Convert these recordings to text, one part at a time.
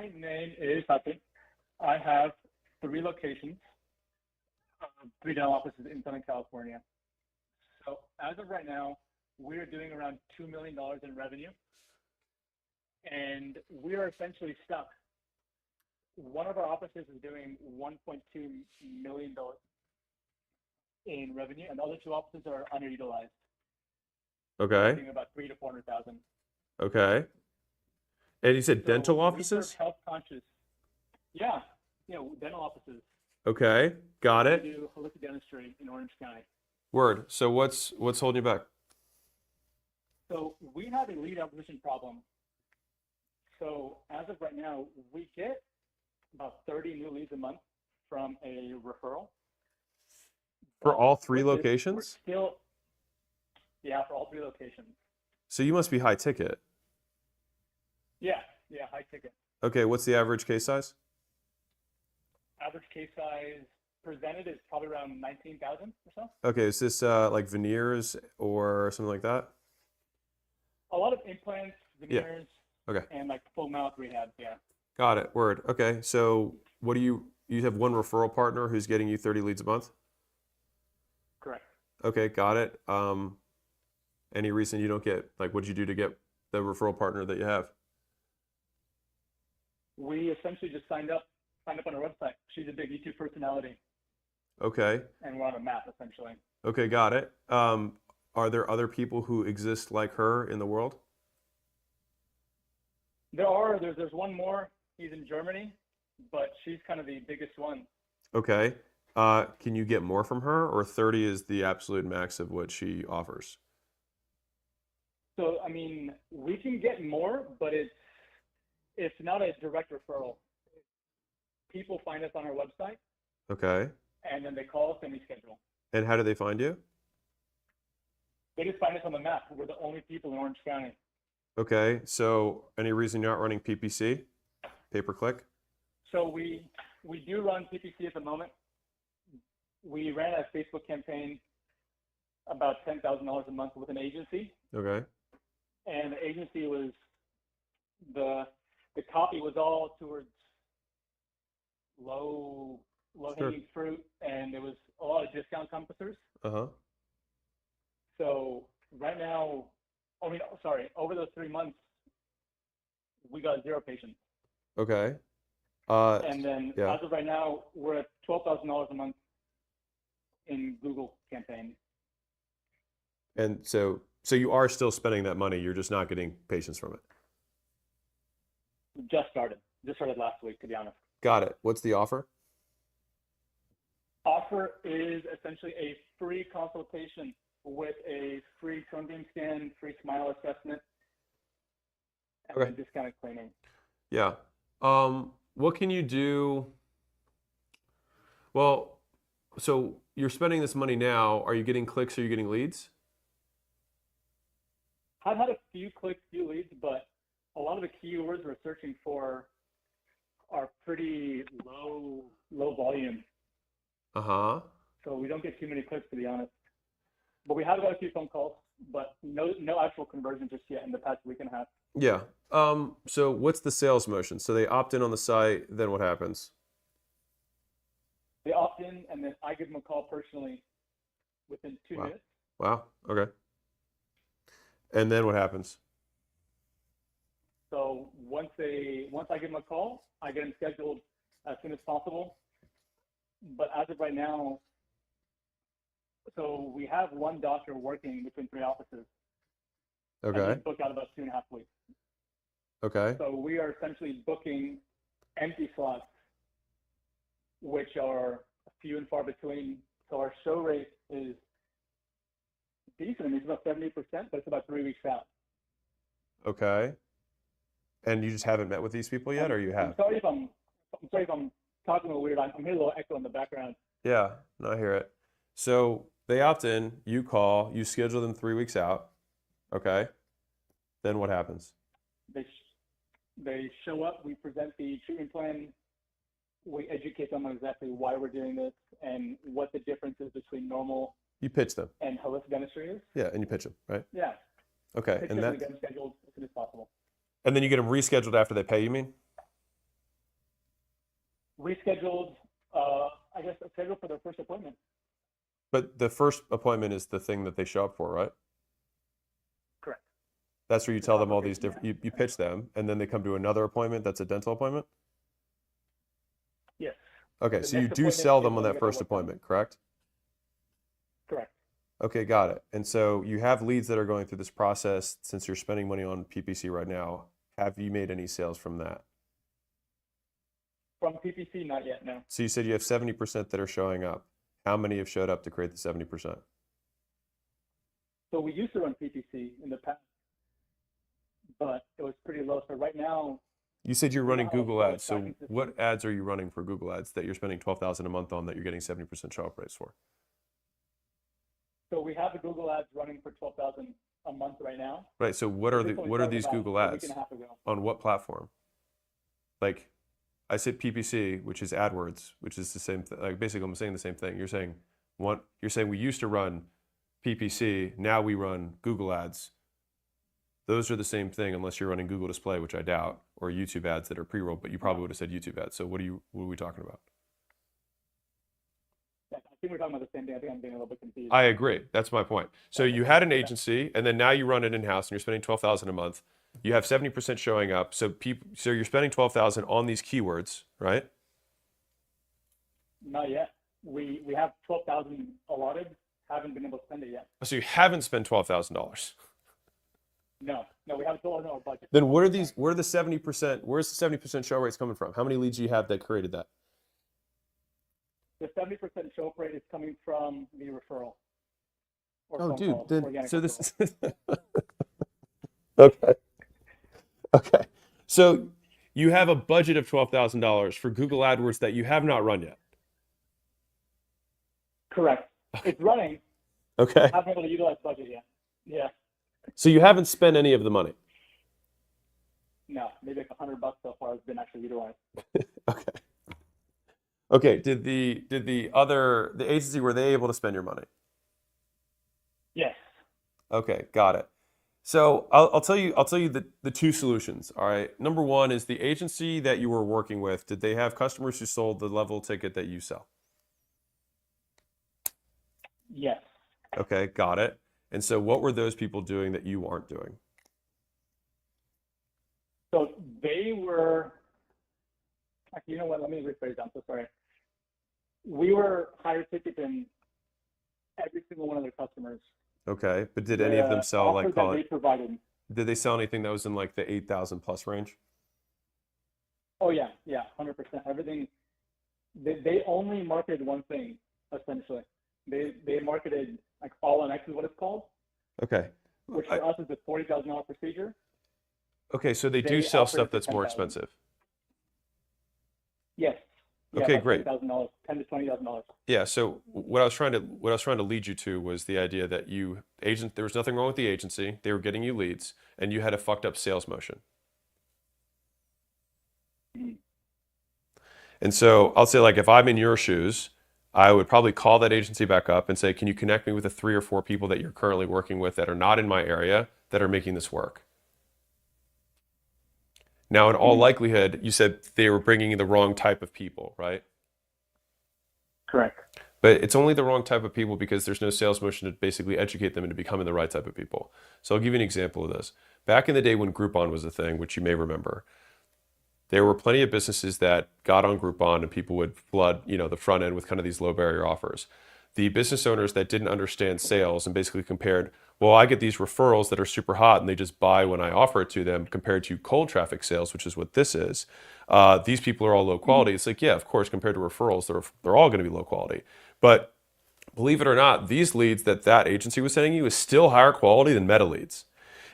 My name is Sachin. I have 3 locations, 3 dental offices in Southern California. So as of right now, we're doing around $2 million in revenue, and we are essentially stuck. One of our offices is doing $1.2 million in revenue, and the other 2 offices are underutilized. Okay. Doing about 300 to 400,000. Okay. And you said dental We serve offices? health conscious. Yeah, dental offices. Okay. Got We it. do holistic dentistry in Orange County. Word. So what's holding you back? So we have a lead acquisition problem. So as of right now, we get about 30 new leads a month from a referral. For all 3 With this, we're locations? still, for all 3 locations. So you must be high ticket. Yeah, high ticket. Okay, what's the average case size? Average case size presented is probably around 19,000 or so. Okay, is this like veneers or something like that? A lot of implants, Yeah. veneers, Okay. and like full mouth rehab. Yeah. Got it. Word. Okay. So what do you have one referral partner who's getting you 30 leads a month? Correct. Okay, got it. Any reason you don't get, like, what'd you do to get the referral partner that you have? We essentially just signed up on our website. She's a big YouTube personality, Okay. and we're on a map essentially. Okay, got it. Are there other people who exist like her in the world? There's one more. He's in Germany, but she's kind of the biggest one. Okay. Can you get more from her, or 30 is the absolute max of what she offers? So I mean, we can get more, but it's not a direct referral. People find us on our website, Okay. and then they call us and we schedule. And how do they find you? They just find us on the map. We're the only people in Orange County. Okay. So any reason you're not running PPC? Pay per click? So we do run PPC at the moment. We ran a Facebook campaign about $10,000 a month with an agency, Okay. and the agency was the copy was all towards low hanging fruit, and there was a lot of discount compassers. Uh-huh. So right now, over those 3 months, we got 0 patients. Okay. And then yeah. as of right now, we're at $12,000 a month in Google campaign. And so you are still spending that money, you're just not getting patients from it. Just started last week, to be honest. Got it. What's the offer? Offer is essentially a free consultation with a free Sunbeam scan, free smile assessment, and Okay. then discounted cleaning. Yeah. What can you do? Well, so you're spending this money now. Are you getting clicks? Are you getting leads? I've had a few clicks, few leads, but a lot of the keywords we're searching for are pretty low volume. Uh-huh. So we don't get too many clicks, to be honest. But we have got a few phone calls, but no actual conversion just yet in the past week and a half. Yeah. So what's the sales motion? So they opt in on the site, then what happens? They opt in, and then I give them a call personally within 2 Wow. minutes. Wow. Okay. And then what happens? So once I give them a call, I get them scheduled as soon as possible. But as of right now, so we have one doctor working between 3 offices. And Okay. he's booked out about 2.5 weeks. Okay. So we are essentially booking empty slots, which are few and far between. So our show rate is decent. It's about 70%, but it's about 3 weeks out. Okay. And you just haven't met with these people yet, or you have? I'm sorry if I'm talking a little weird. I'm hearing a little echo in the background. Yeah, no, I hear it. So they opt in, you call, you schedule them 3 weeks out. Okay. Then what happens? They show up, we present the treatment plan, we educate them on exactly why we're doing this and what the difference is between normal You pitch them. and holistic dentistry is. Yeah, and you pitch them, right? Yeah. Okay. Pitch And them that, and get them scheduled as soon as possible. and then you get them rescheduled after they pay, you mean? we scheduled, I guess, a schedule for their first appointment. But the first appointment is the thing that they show up for, right? Correct. That's where you The tell them all these consultation, different, you pitch them, and then they come to another appointment that's a dental appointment? Yes. Okay, The so you next do appointment sell is them on when we that get the first work done. appointment, correct? Correct. Okay, got it. And so you have leads that are going through this process since you're spending money on PPC right now. Have you made any sales from that? From PPC, not yet, no. So you said you have 70% that are showing up. How many have showed up to create the 70%? So we used to run PPC in the past, but it was pretty low. So right now, You said you're running Wow, Google so ads. So tracking system. what ads are you running for Google ads that you're spending $12,000 a month on that you're getting 70% show up rates for? so we have the Google ads running for $12,000 a month right now. Right. So what are This one we what are started these about Google a week ads and a half ago. on what platform? Like I said PPC, which is AdWords, which is the same thing. Like basically I'm saying the same thing. You're saying we used to run PPC, now we run Google ads. Those are the same thing unless you're running Google Display, which I doubt, or YouTube ads that are pre-rolled, but you probably would have said YouTube ads. So what are we talking about? I think we're talking about the same thing. I think I'm getting a little bit confused. I agree. That's my point. So you had an agency, and then now you run it in-house, and you're spending $12,000 a month. You have 70% showing up. So you're spending $12,000 on these keywords, right? Not yet. We have 12,000 allotted. Haven't been able to spend it yet. So you haven't spent $12,000. No, we haven't told our budget. Then where are the 70%? Where's the 70% show rates coming from? How many leads do you have that created that? The 70% show up rate is coming from the referral. Or Oh, phone dude. calls, Then organic so this referral. is okay. Okay. So you have a budget of $12,000 for Google AdWords that you have not run yet. Correct. It's running. Okay. Haven't been able to utilize budget yet. Yeah. So you haven't spent any of the money. No, maybe like $100 so far has been actually utilized. Okay. Okay. Did the agency, were they able to spend your money? Yes. Okay, got it. So I'll tell you the two solutions. All right. Number one is the agency that you were working with, did they have customers who sold the level ticket that you sell? Yes. Okay, got it. And so what were those people doing that you aren't doing? So they were, actually, you know what, let me rephrase that, I'm so sorry. We were higher ticket than every single one of their customers. Okay, but did any of them sell like call they provided. did they sell anything that was in like the 8,000 plus range? Oh yeah, 100%. Everything, they only marketed one thing, essentially. They marketed like all on X is what it's called, Okay. which for us is a $40,000 procedure. Okay, so they do They sell offered stuff it for that's more 10,000. expensive. Yes. Yeah, Okay, about great. $10,000, $10,000 to $20,000. Yeah, so what I was trying to lead you to was the idea that there was nothing wrong with the agency. They were getting you leads and you had a fucked up sales motion. Mhm. And so I'll say, like, if I'm in your shoes, I would probably call that agency back up and say, can you connect me with the 3 or 4 people that you're currently working with that are not in my area that are making this work? Now, in all likelihood, you said they were bringing in the wrong type of people, right? Correct. But it's only the wrong type of people because there's no sales motion to basically educate them into becoming the right type of people. So I'll give you an example of this. Back in the day when Groupon was a thing, which you may remember, there were plenty of businesses that got on Groupon and people would flood, the front end with kind of these low barrier offers. The business owners that didn't understand sales and basically compared, well, I get these referrals that are super hot and they just buy when I offer it to them compared to cold traffic sales, which is what this is. These people are all low quality. It's like, yeah, of course, compared to referrals, they're all going to be low quality. But believe it or not, these leads that agency was sending you is still higher quality than meta leads.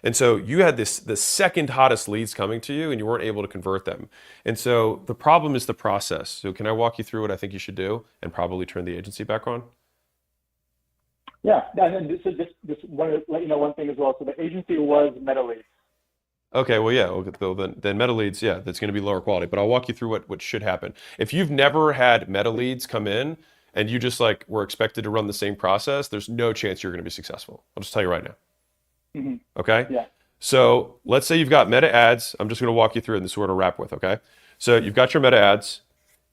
And so you had the second hottest leads coming to you and you weren't able to convert them. And so the problem is the process. So can I walk you through what I think you should do and probably turn the agency back on? Yeah, and this want to let you know one thing as well. So the agency was Meta Leads. Okay, well, yeah, then meta leads, yeah, that's going to be lower quality. But I'll walk you through what should happen. If you've never had meta leads come in and you just like were expected to run the same process, there's no chance you're going to be successful. I'll just tell you right now. Mm-hmm. Okay? Yeah. So let's say you've got meta ads. I'm just going to walk you through it and this is what to wrap with, okay? So you've got your meta ads.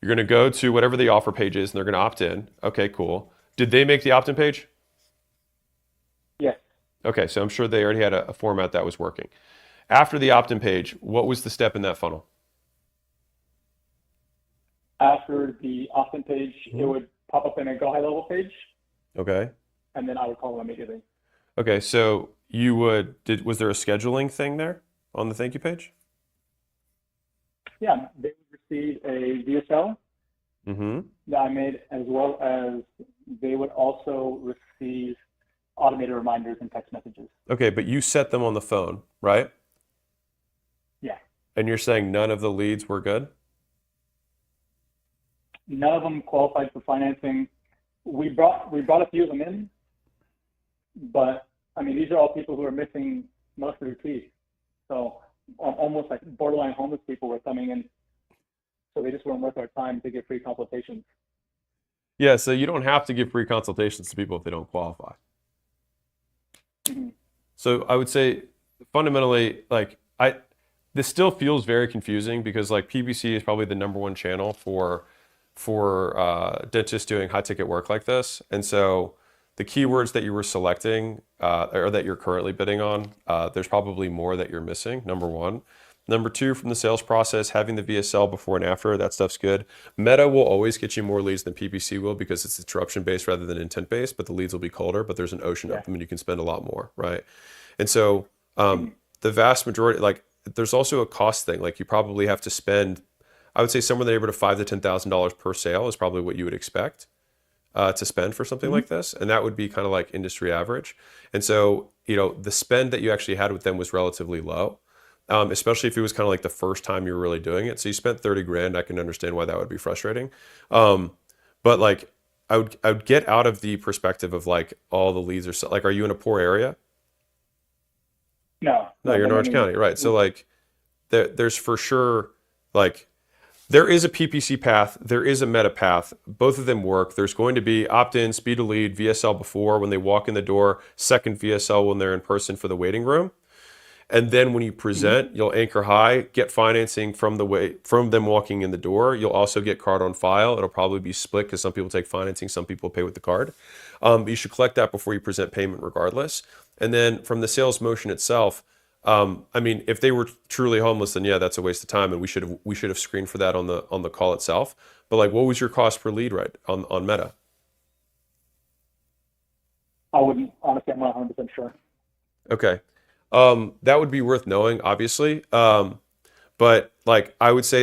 You're going to go to whatever the offer page is and they're going to opt in. Okay, cool. Did they make the opt-in page? Yes. Okay, so I'm sure they already had a format that was working. After the opt-in page, what was the step in that funnel? After the opt-in page, it Mhm. would pop up in a go high level page, Okay. and then I would call them immediately. Okay, so was there a scheduling thing there on the thank you page? Yeah, they would receive a VSL Mm-hmm. that I made, as well as they would also receive automated reminders and text messages. Okay, but you set them on the phone, right? Yeah. And you're saying none of the leads were good? None of them qualified for financing. We brought a few of them in, but I mean, these are all people who are missing most of their teeth. So almost like borderline homeless people were coming in, so they just weren't worth our time to get free consultations. Yeah, so you don't have to give free consultations to people if they don't qualify. Mhm. So I would say fundamentally, this still feels very confusing because like PPC is probably the number one channel for dentists doing high ticket work like this, and so the keywords that you were selecting or that you're currently bidding on, there's probably more that you're missing. Number one. Number two, from the sales process, having the VSL before and after, that stuff's good. Meta will always get you more leads than PPC will because it's interruption based rather than intent based, but the leads will be colder, but there's an ocean Yeah. of them and you can spend a lot more, right? And so Mhm. the vast majority, like there's also a cost thing. Like you probably have to spend, I would say somewhere in the neighborhood of $5,000 to $10,000 per sale is probably what you would expect to spend for something Mhm. like this, and that would be kind of like industry average. And so, the spend that you actually had with them was relatively low, especially if it was kind of like the first time you were really doing it. So you spent 30 grand. I can understand why that would be frustrating. But like, I would get out of the perspective of like all the leads are like, are you in a poor area? No, No, no, you're in by no Orange means. County, right? So like, there's for sure like there is a PPC path, there is a meta path. Both of them work. There's going to be opt-in, speed to lead, VSL before when they walk in the door, second VSL when they're in person for the waiting room. And then when you Mhm. present, you'll anchor high, get financing from them walking in the door. You'll also get card on file. It'll probably be split because some people take financing, some people pay with the card. But you should collect that before you present payment, regardless. And then from the sales motion itself, I mean, if they were truly homeless, then yeah, that's a waste of time, and we should have screened for that on the call itself. But like, what was your cost per lead, right, on Meta? I wouldn't, honestly, I'm not 100% sure. Okay, that would be worth knowing, obviously. But like, I would say